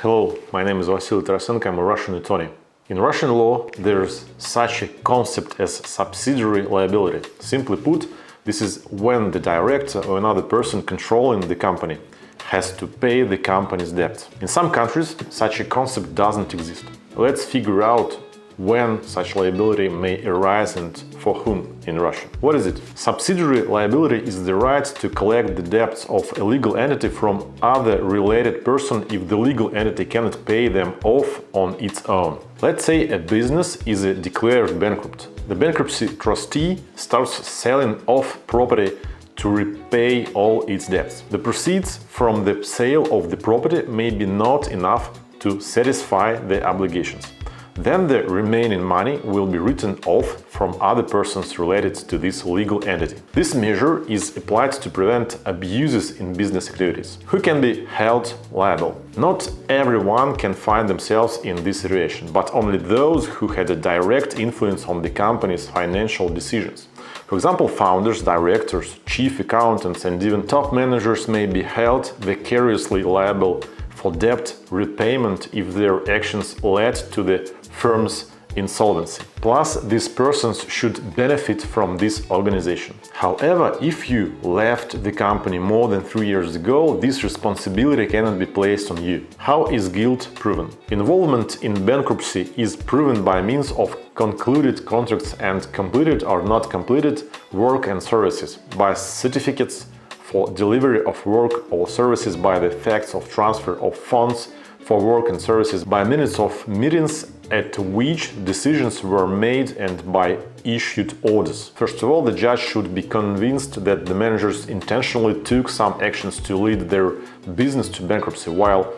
Hello, my name is Vasily Tarasenko, I'm a Russian attorney. In Russian law, there's such a concept as subsidiary liability. Simply put, this is when the director or another person controlling the company has to pay the company's debt. In some countries, such a concept doesn't exist. Let's figure out when such liability may arise and for whom in Russia. What is it? Subsidiary liability is the right to collect the debts of a legal entity from other related person if the legal entity cannot pay them off on its own. Let's say a business is declared bankrupt. The bankruptcy trustee starts selling off property to repay all its debts. The proceeds from the sale of the property may be not enough to satisfy the obligations. Then the remaining money will be written off from other persons related to this legal entity. This measure is applied to prevent abuses in business activities. Who can be held liable? Not everyone can find themselves in this situation, but only those who had a direct influence on the company's financial decisions. For example, founders, directors, chief accountants, and even top managers may be held vicariously liable for debt repayment if their actions led to the firm's insolvency. Plus, these persons should benefit from this organization. However, if you left the company more than 3 years ago, this responsibility cannot be placed on you. How is guilt proven? Involvement in bankruptcy is proven by means of concluded contracts and completed or not completed work and services, by certificates for delivery of work or services, by the facts of transfer of funds for work and services, by minutes of meetings at which decisions were made, and by issued orders. First of all, the judge should be convinced that the managers intentionally took some actions to lead their business to bankruptcy, while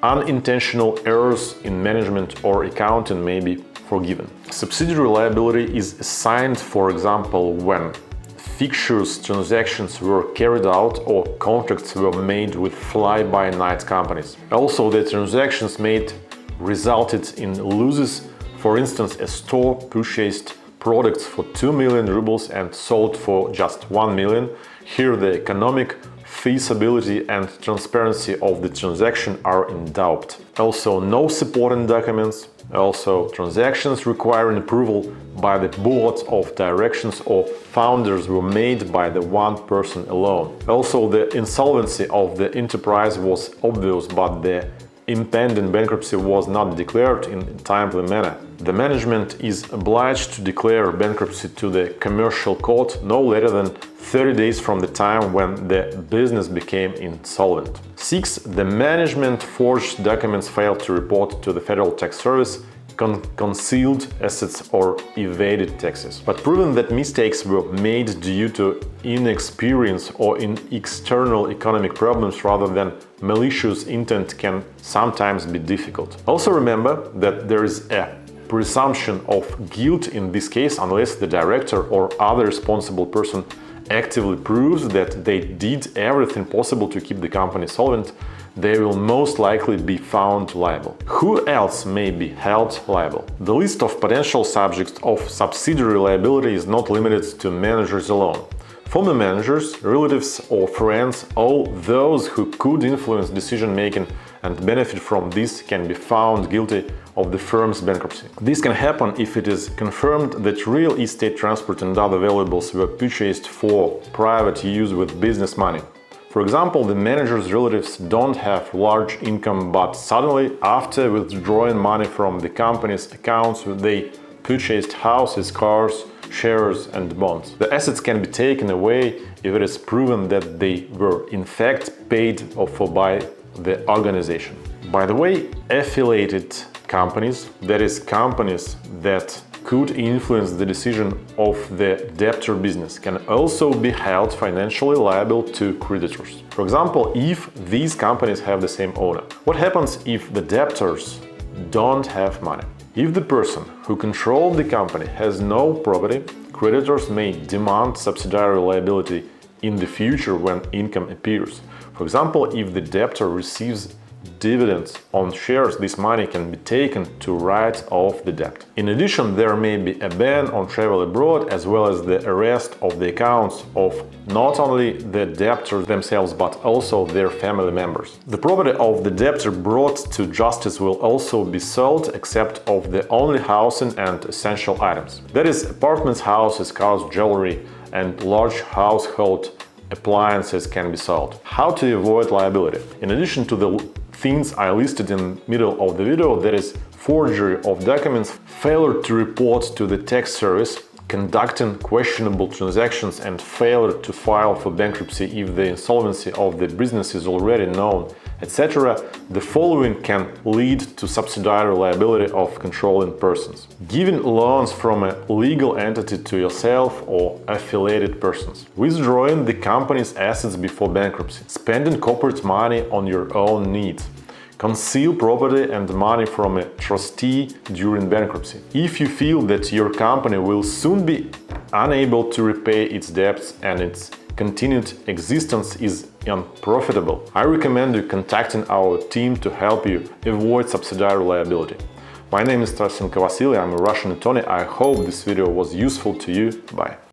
unintentional errors in management or accounting may be forgiven. Subsidiary liability is assigned, for example, when fictitious transactions were carried out or contracts were made with fly-by-night companies. Also, the transactions made resulted in losses. For instance, a store purchased products for 2 million rubles and sold for just 1 million. Here, the economic feasibility and transparency of the transaction are in doubt. Also, no supporting documents. Also, transactions requiring approval by the board of directors or founders were made by the one person alone. Also, the insolvency of the enterprise was obvious, but the impending bankruptcy was not declared in a timely manner. The management is obliged to declare bankruptcy to the commercial court no later than 30 days from the time when the business became insolvent. 6. The management forged documents, failed to report to the Federal Tax Service, concealed assets or evaded taxes. But proving that mistakes were made due to inexperience or in external economic problems rather than malicious intent can sometimes be difficult. Also remember that there is a presumption of guilt in this case unless the director or other responsible person actively proves that they did everything possible to keep the company solvent. They will most likely be found liable. Who else may be held liable? The list of potential subjects of subsidiary liability is not limited to managers alone. Former managers, relatives or friends, all those who could influence decision-making and benefit from this can be found guilty of the firm's bankruptcy. This can happen if it is confirmed that real estate, transport and other valuables were purchased for private use with business money. For example, the manager's relatives don't have large income, but suddenly, after withdrawing money from the company's accounts, they purchased houses, cars, shares and bonds. The assets can be taken away if it is proven that they were in fact paid for by the organization. By the way, affiliated companies, that is, companies that could influence the decision of the debtor business, can also be held financially liable to creditors. For example, if these companies have the same owner. What happens if the debtors don't have money? If the person who controlled the company has no property, creditors may demand subsidiary liability in the future when income appears. For example, if the debtor receives dividends on shares, this money can be taken to write off the debt. In addition, there may be a ban on travel abroad, as well as the arrest of the accounts of not only the debtors themselves but also their family members. The property of the debtor brought to justice will also be sold, except of the only housing and essential items. That is, apartments, houses, cars, jewelry, and large household appliances can be sold. How to avoid liability? In addition to the things I listed in the middle of the video, that is forgery of documents, failure to report to the tax service, conducting questionable transactions, and failure to file for bankruptcy if the insolvency of the business is already known, etc., the following can lead to subsidiary liability of controlling persons. Giving loans from a legal entity to yourself or affiliated persons. Withdrawing the company's assets before bankruptcy. Spending corporate money on your own needs. Conceal property and money from a trustee during bankruptcy. If you feel that your company will soon be unable to repay its debts and its continued existence is unprofitable, I recommend you contacting our team to help you avoid subsidiary liability. My name is Tarsenko Vasily, I'm a Russian attorney. I hope this video was useful to you. Bye.